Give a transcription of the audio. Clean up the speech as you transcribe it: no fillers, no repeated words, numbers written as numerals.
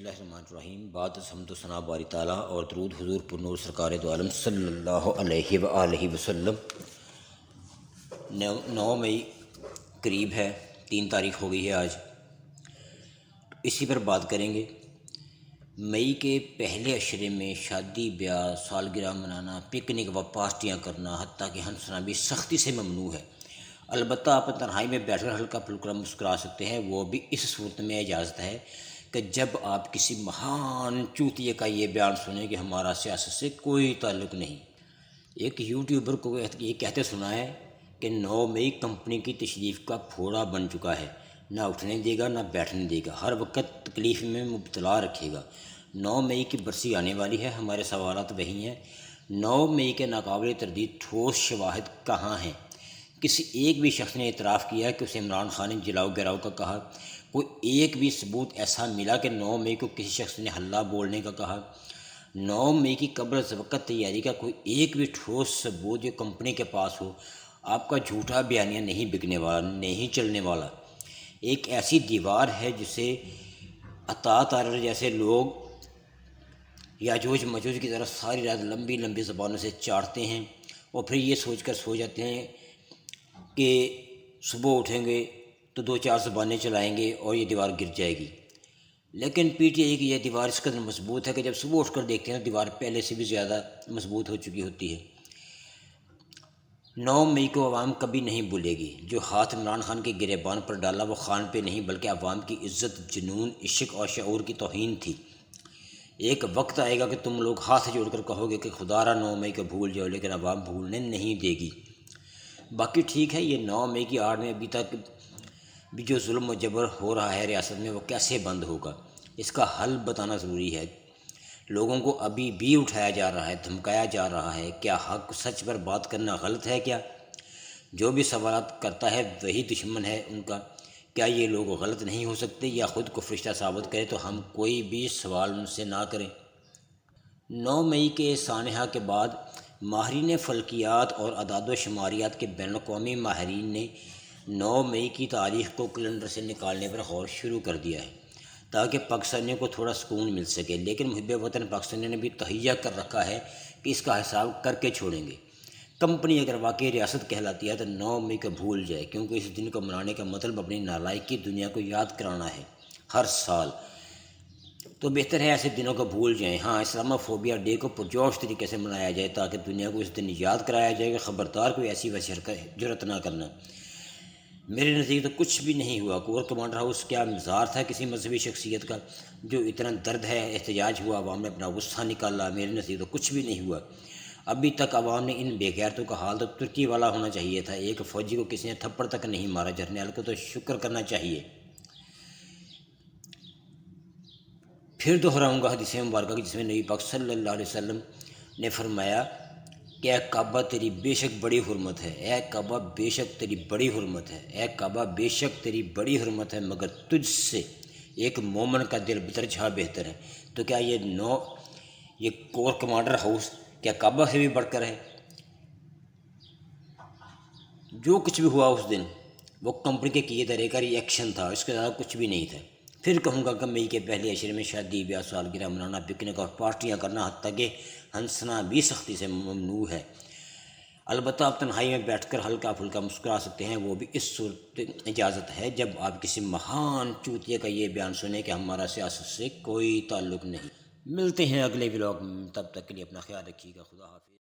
اللہ الرحمن الرحیم۔ بعد حمد و ثنا باری تعالیٰ اور درود حضور پر نور سرکار دو عالم صلی اللہ علیہ وآلہ وسلم۔ 9 مئی قریب ہے، 3 تاریخ ہو گئی ہے آج۔ اسی پر بات کریں گے۔ مئی کے پہلے عشرے میں شادی بیاہ، سالگرہ منانا، پکنک و پارٹیاں کرنا، حتیٰ کہ ہنسنا بھی سختی سے ممنوع ہے۔ البتہ آپ تنہائی میں بیٹھ کر ہلکا پھلکا مسکرا سکتے ہیں، وہ بھی اس صورت میں اجازت ہے کہ جب آپ کسی مہان چوتیے کا یہ بیان سنیں کہ ہمارا سیاست سے کوئی تعلق نہیں۔ ایک یوٹیوبر کو یہ کہتے سنا ہے کہ 9 مئی کمپنی کی تشریف کا پھوڑا بن چکا ہے، نہ اٹھنے دے گا نہ بیٹھنے دے گا، ہر وقت تکلیف میں مبتلا رکھے گا۔ 9 مئی کی برسی آنے والی ہے، ہمارے سوالات وہی ہیں۔ 9 مئی کے ناقابل تردید ٹھوس شواہد کہاں ہیں؟ کسی ایک بھی شخص نے اعتراف کیا کہ اسے عمران خان نے جلاؤ گراؤ کا کہا؟ کوئی ایک بھی ثبوت ایسا ملا کہ 9 مئی کو کسی شخص نے ہلہ بولنے کا کہا؟ 9 مئی کی قبل از وقت تیاری کا کوئی ایک بھی ٹھوس ثبوت جو کمپنی کے پاس ہو؟ آپ کا جھوٹا بیانیہ نہیں بکنے والا، نہیں چلنے والا۔ ایک ایسی دیوار ہے جسے عطا تارر جیسے لوگ یاجوج ماجوج کی طرح ساری رات لمبی لمبی زبانوں سے چاٹتے ہیں اور پھر یہ سوچ کر سو جاتے ہیں کہ صبح اٹھیں گے تو 2-4 زبانیں چلائیں گے اور یہ دیوار گر جائے گی۔ لیکن پی ٹی آئی کی یہ دیوار اس قدر مضبوط ہے کہ جب صبح اٹھ کر دیکھتے ہیں تو دیوار پہلے سے بھی زیادہ مضبوط ہو چکی ہوتی ہے۔ 9 مئی کو عوام کبھی نہیں بھولے گی۔ جو ہاتھ عمران خان کے گریبان پر ڈالا وہ خان پہ نہیں بلکہ عوام کی عزت، جنون، عشق اور شعور کی توہین تھی۔ ایک وقت آئے گا کہ تم لوگ ہاتھ جوڑ کر کہو گے کہ خدا را 9 مئی کو بھول جاؤ، لیکن عوام بھولنے نہیں دے گی۔ باقی ٹھیک ہے، یہ 9 مئی کی آڑ میں ابھی تک بھی جو ظلم و جبر ہو رہا ہے ریاست میں وہ کیسے بند ہوگا؟ اس کا حل بتانا ضروری ہے۔ لوگوں کو ابھی بھی اٹھایا جا رہا ہے، دھمکایا جا رہا ہے۔ کیا حق سچ پر بات کرنا غلط ہے کیا؟ جو بھی سوالات کرتا ہے وہی دشمن ہے ان کا۔ کیا یہ لوگ غلط نہیں ہو سکتے یا خود کو فرشتہ ثابت کرے تو ہم کوئی بھی سوال ان سے نہ کریں۔ 9 مئی کے سانحہ کے بعد ماہرین فلکیات اور اعداد و شماریات کے بین الاقوامی ماہرین نے 9 مئی کی تاریخ کو کیلنڈر سے نکالنے پر غور شروع کر دیا ہے تاکہ پاکستانیوں کو تھوڑا سکون مل سکے، لیکن محب وطن پاکستانیوں نے بھی تہیہ کر رکھا ہے کہ اس کا حساب کر کے چھوڑیں گے۔ کمپنی اگر واقعی ریاست کہلاتی ہے تو 9 مئی کو بھول جائے، کیونکہ اس دن کو منانے کا مطلب اپنی نالائکی دنیا کو یاد کرانا ہے ہر سال۔ تو بہتر ہے ایسے دنوں کو بھول جائیں۔ ہاں، اسلامو فوبیا ڈے کو پرجوش طریقے سے منایا جائے تاکہ دنیا کو اس دن یاد کرایا جائے کہ خبردار کوئی ایسی ویسی جرات نہ کرنا۔ میرے نزدیک تو کچھ بھی نہیں ہوا۔ کور کمانڈر ہاؤس کیا مزار تھا کسی مذہبی شخصیت کا؟ جو اتنا درد ہے، احتجاج ہوا، عوام نے اپنا غصہ نکالا۔ میرے نزدیک تو کچھ بھی نہیں ہوا۔ ابھی تک عوام نے ان بے غیرتوں کا حال تو ترکی والا ہونا چاہیے تھا۔ ایک فوجی کو کسی نے تھپڑ تک نہیں مارا، جرنیل کو تو شکر کرنا چاہیے۔ پھر دہراؤں گا حدیث مبارکہ کی جس میں نبی پاک صلی اللہ علیہ وسلم نے فرمایا کہ اے کعبہ تیری بے شک بڑی حرمت ہے، اے کعبہ بے شک تیری بڑی حرمت ہے، اے کعبہ بے شک تیری بڑی حرمت ہے، مگر تجھ سے ایک مومن کا دل بدرجہ بہتر ہے۔ تو کیا یہ کور کمانڈر ہاؤس کیا کعبہ سے بھی بڑھ کر ہے؟ جو کچھ بھی ہوا اس دن وہ کمپنی کے کیے دھرے کا ری ایکشن تھا، اس کے علاوہ کچھ بھی نہیں تھا۔ پھر کہوں گا کہ مئی کے پہلے عشرے میں شادی بیاہ، سالگرہ منانا، پکنک اور پارٹیاں کرنا، حتیٰ کہ ہنسنا بھی سختی سے ممنوع ہے۔ البتہ آپ تنہائی میں بیٹھ کر ہلکا پھلکا مسکرا سکتے ہیں، وہ بھی اس صورت اجازت ہے جب آپ کسی مہان چوتیے کا یہ بیان سنیں کہ ہمارا سیاست سے کوئی تعلق نہیں۔ ملتے ہیں اگلے ولاگ میں، تب تک کے لیے اپنا خیال رکھیے گا۔ خدا حافظ۔